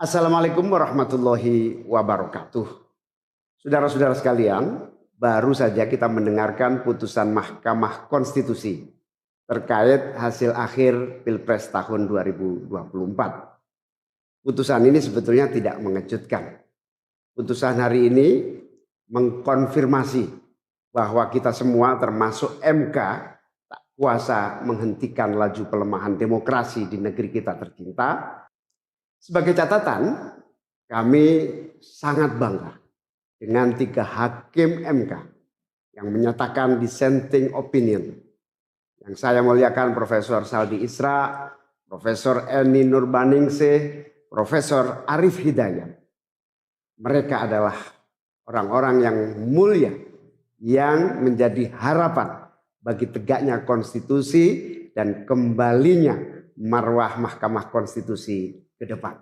Assalamualaikum warahmatullahi wabarakatuh. Saudara-saudara sekalian, baru saja kita mendengarkan putusan Mahkamah Konstitusi terkait hasil akhir Pilpres tahun 2024. Putusan ini sebetulnya tidak mengejutkan. Putusan hari ini mengkonfirmasi bahwa kita semua termasuk MK tak kuasa menghentikan laju pelemahan demokrasi di negeri kita tercinta. Sebagai catatan, kami sangat bangga dengan 3 hakim MK yang menyatakan dissenting opinion. Yang saya muliakan Profesor Saldi Isra, Profesor Eni Nurbaningsih, Profesor Arif Hidayat. Mereka adalah orang-orang yang mulia yang menjadi harapan bagi tegaknya konstitusi dan kembalinya marwah Mahkamah Konstitusi ke depan.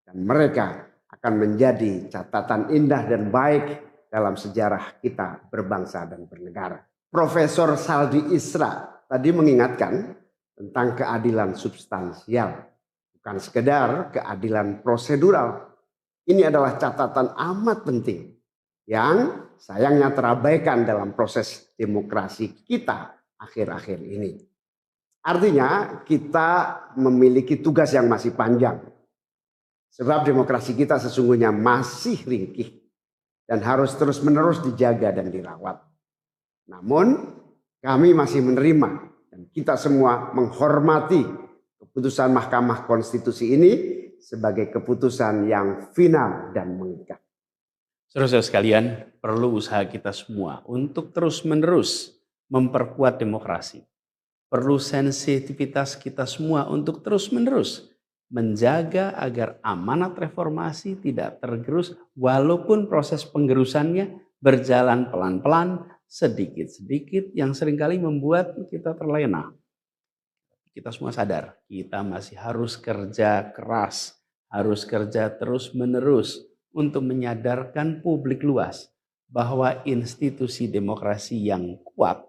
Dan mereka akan menjadi catatan indah dan baik dalam sejarah kita berbangsa dan bernegara. Profesor Saldi Isra tadi mengingatkan tentang keadilan substansial, bukan sekedar keadilan prosedural. Ini adalah catatan amat penting yang sayangnya terabaikan dalam proses demokrasi kita akhir-akhir ini. Artinya kita memiliki tugas yang masih panjang. Sebab demokrasi kita sesungguhnya masih ringkih dan harus terus-menerus dijaga dan dirawat. Namun kami masih menerima dan kita semua menghormati keputusan Mahkamah Konstitusi ini sebagai keputusan yang final dan mengikat. Saudara-saudara sekalian, perlu usaha kita semua untuk terus-menerus memperkuat demokrasi. Perlu sensitivitas kita semua untuk terus-menerus menjaga agar amanat reformasi tidak tergerus walaupun proses penggerusannya berjalan pelan-pelan, sedikit-sedikit yang seringkali membuat kita terlena. Kita semua sadar, kita masih harus kerja keras, harus kerja terus-menerus untuk menyadarkan publik luas bahwa institusi demokrasi yang kuat,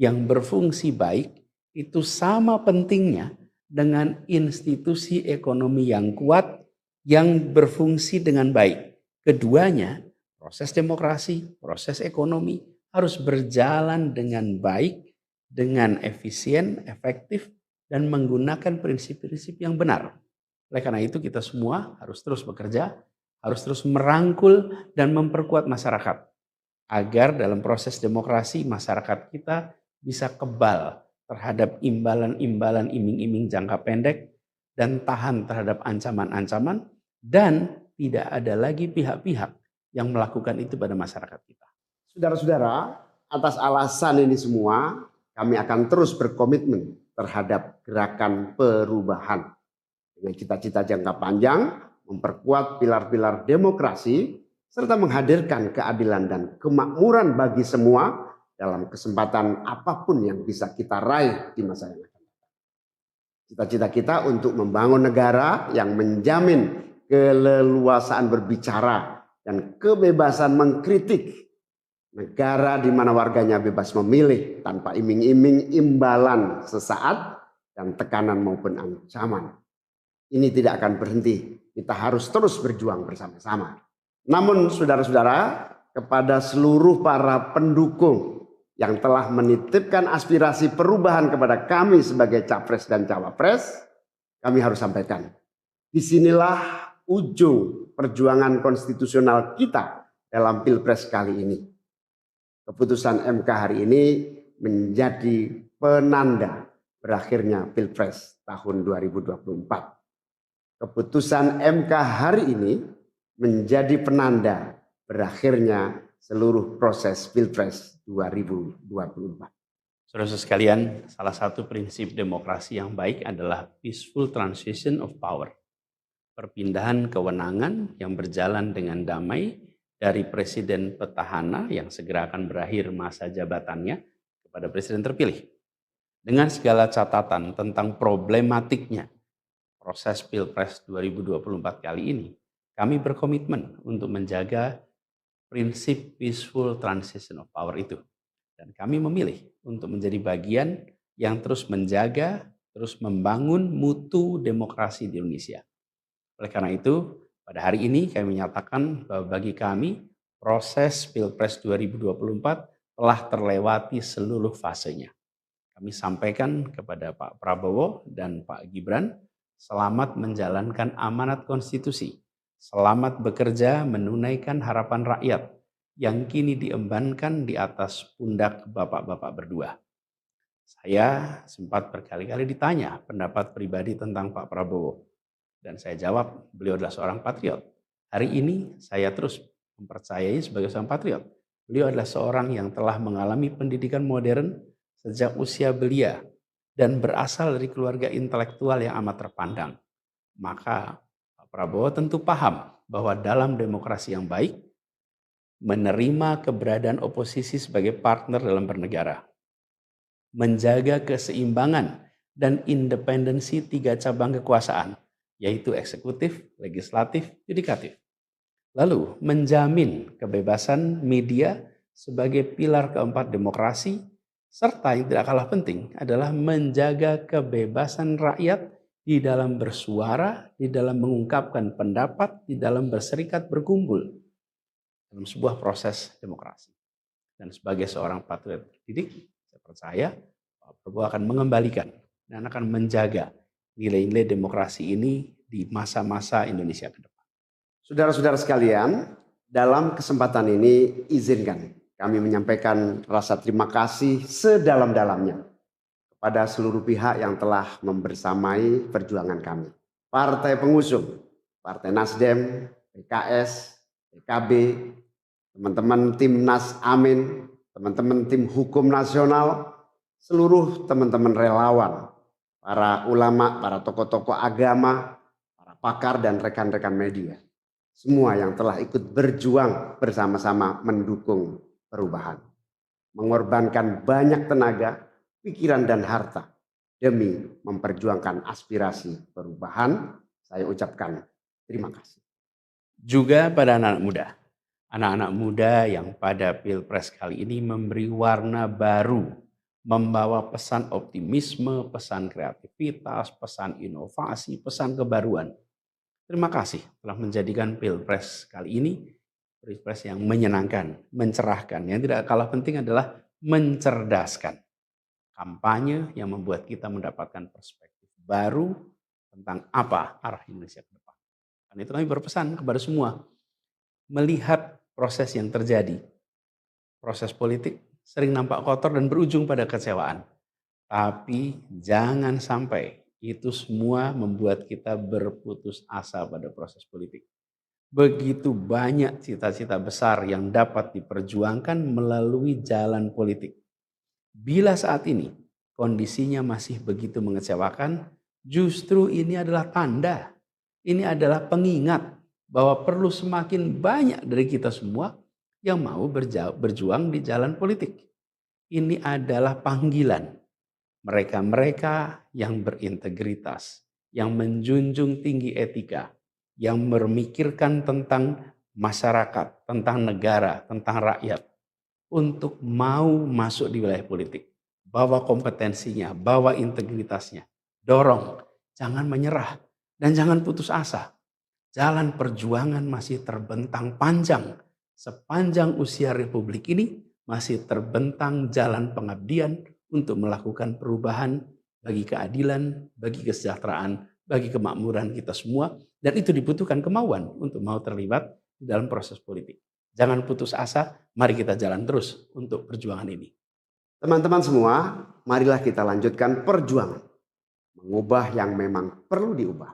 yang berfungsi baik, itu sama pentingnya dengan institusi ekonomi yang kuat, yang berfungsi dengan baik. Keduanya, proses demokrasi, proses ekonomi harus berjalan dengan baik, dengan efisien, efektif, dan menggunakan prinsip-prinsip yang benar. Oleh karena itu kita semua harus terus bekerja, harus terus merangkul dan memperkuat masyarakat. Agar dalam proses demokrasi masyarakat kita bisa kebal terhadap imbalan-imbalan iming-iming jangka pendek dan tahan terhadap ancaman-ancaman dan tidak ada lagi pihak-pihak yang melakukan itu pada masyarakat kita. Saudara-saudara, atas alasan ini semua kami akan terus berkomitmen terhadap gerakan perubahan dengan cita-cita jangka panjang, memperkuat pilar-pilar demokrasi serta menghadirkan keadilan dan kemakmuran bagi semua dalam kesempatan apapun yang bisa kita raih di masa yang akan datang. Cita-cita kita untuk membangun negara yang menjamin keleluasaan berbicara dan kebebasan mengkritik. Negara di mana warganya bebas memilih tanpa iming-iming imbalan sesaat dan tekanan maupun ancaman. Ini tidak akan berhenti. Kita harus terus berjuang bersama-sama. Namun saudara-saudara, kepada seluruh para pendukung yang telah menitipkan aspirasi perubahan kepada kami sebagai capres dan cawapres, kami harus sampaikan. Disinilah ujung perjuangan konstitusional kita dalam Pilpres kali ini. Keputusan MK hari ini menjadi penanda berakhirnya Pilpres tahun 2024. Keputusan MK hari ini menjadi penanda berakhirnya seluruh proses Pilpres 2024. Saudara sekalian, salah satu prinsip demokrasi yang baik adalah peaceful transition of power. Perpindahan kewenangan yang berjalan dengan damai dari presiden petahana yang segera akan berakhir masa jabatannya kepada presiden terpilih. Dengan segala catatan tentang problematiknya proses Pilpres 2024 kali ini, kami berkomitmen untuk menjaga prinsip peaceful transition of power itu. Dan kami memilih untuk menjadi bagian yang terus menjaga, terus membangun mutu demokrasi di Indonesia. Oleh karena itu, pada hari ini kami menyatakan bahwa bagi kami proses Pilpres 2024 telah terlewati seluruh fasenya. Kami sampaikan kepada Pak Prabowo dan Pak Gibran, selamat menjalankan amanat konstitusi, selamat bekerja menunaikan harapan rakyat yang kini diembankan di atas pundak bapak-bapak berdua. Saya sempat berkali-kali ditanya pendapat pribadi tentang Pak Prabowo. Dan saya jawab, beliau adalah seorang patriot. Hari ini saya terus mempercayai sebagai seorang patriot. Beliau adalah seorang yang telah mengalami pendidikan modern sejak usia belia dan berasal dari keluarga intelektual yang amat terpandang. Maka Pak Prabowo tentu paham bahwa dalam demokrasi yang baik, menerima keberadaan oposisi sebagai partner dalam bernegara, menjaga keseimbangan dan independensi 3 cabang kekuasaan, yaitu eksekutif, legislatif, yudikatif. Lalu menjamin kebebasan media sebagai pilar keempat demokrasi, serta yang tidak kalah penting adalah menjaga kebebasan rakyat di dalam bersuara, di dalam mengungkapkan pendapat, di dalam berserikat berkumpul dalam sebuah proses demokrasi. Dan sebagai seorang patriot terdidik, saya percaya Pak Prabowo akan mengembalikan dan akan menjaga nilai-nilai demokrasi ini di masa-masa Indonesia ke depan. Saudara-saudara sekalian, dalam kesempatan ini izinkan kami menyampaikan rasa terima kasih sedalam-dalamnya kepada seluruh pihak yang telah membersamai perjuangan kami. Partai pengusung, Partai Nasdem, PKS, PKB, teman-teman Timnas Amin, teman-teman tim hukum nasional, seluruh teman-teman relawan, para ulama, para tokoh-tokoh agama, para pakar dan rekan-rekan media. Semua yang telah ikut berjuang bersama-sama mendukung perubahan. Mengorbankan banyak tenaga, pikiran dan harta demi memperjuangkan aspirasi perubahan. Saya ucapkan terima kasih. Juga pada anak-anak muda yang pada Pilpres kali ini memberi warna baru, membawa pesan optimisme, pesan kreativitas, pesan inovasi, pesan kebaruan. Terima kasih telah menjadikan Pilpres kali ini Pilpres yang menyenangkan, mencerahkan. Yang tidak kalah penting adalah mencerdaskan. Kampanye yang membuat kita mendapatkan perspektif baru tentang apa arah Indonesia ke depan. Karena itu kami berpesan kepada semua, melihat proses yang terjadi. Proses politik sering nampak kotor dan berujung pada kecewaan. Tapi jangan sampai itu semua membuat kita berputus asa pada proses politik. Begitu banyak cita-cita besar yang dapat diperjuangkan melalui jalan politik. Bila saat ini kondisinya masih begitu mengecewakan, justru ini adalah tanda, ini adalah pengingat bahwa perlu semakin banyak dari kita semua yang mau berjuang di jalan politik. Ini adalah panggilan mereka-mereka yang berintegritas, yang menjunjung tinggi etika, yang memikirkan tentang masyarakat, tentang negara, tentang rakyat, untuk mau masuk di wilayah politik. Bawa kompetensinya, bawa integritasnya, dorong, jangan menyerah, dan jangan putus asa. Jalan perjuangan masih terbentang panjang. Sepanjang usia Republik ini masih terbentang jalan pengabdian untuk melakukan perubahan bagi keadilan, bagi kesejahteraan, bagi kemakmuran kita semua. Dan itu dibutuhkan kemauan untuk mau terlibat di dalam proses politik. Jangan putus asa, mari kita jalan terus untuk perjuangan ini. Teman-teman semua, marilah kita lanjutkan perjuangan. Mengubah yang memang perlu diubah.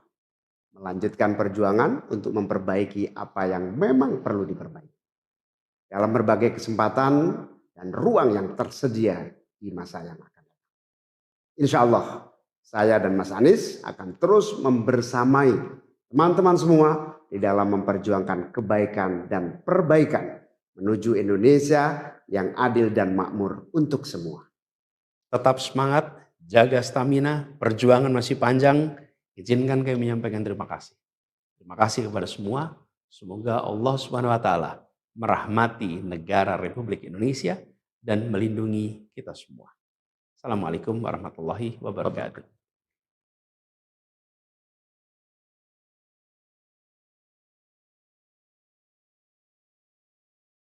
Melanjutkan perjuangan untuk memperbaiki apa yang memang perlu diperbaiki. Dalam berbagai kesempatan dan ruang yang tersedia di masa yang akan datang. Insya Allah, saya dan Mas Anies akan terus membersamai teman-teman semua di dalam memperjuangkan kebaikan dan perbaikan menuju Indonesia yang adil dan makmur untuk semua. Tetap semangat, jaga stamina, perjuangan masih panjang. Izinkan kami menyampaikan terima kasih. Terima kasih kepada semua. Semoga Allah SWT merahmati negara Republik Indonesia dan melindungi kita semua. Assalamualaikum warahmatullahi wabarakatuh.